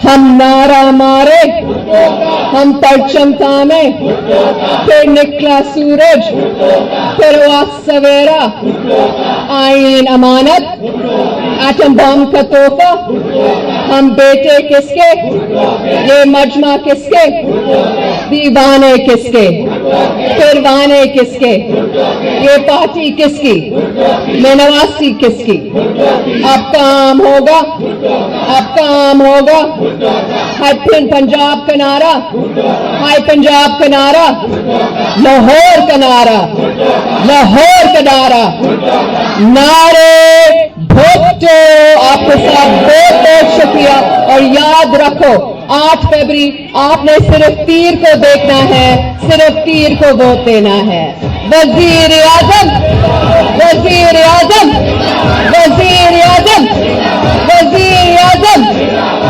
हम नारा मारे, हम परचम थामे, फिर निकला सूरज, फिर हुआ सवेरा, आईन अमानत, एटम बम का तोहफा, हम बेटे किसके, ये मजमा किसके, दीवाने किसके, फिर वाने किसके, ये पार्टी किसकी, नवासी किसकी। अब काम होगा, अब काम होगा। हाय पंजाब का नारा, हाय पंजाब का नारा, लाहौर का नारा, लाहौर का नारा, नारे भुट्टो। आपके साथ बहुत बहुत शुक्रिया और याद रखो 8 फरवरी आपने सिर्फ तीर को देखना है, सिर्फ तीर को वोट देना है। वजीर आजम, वजीर आजम, वजीर आजम, वजीर आजम।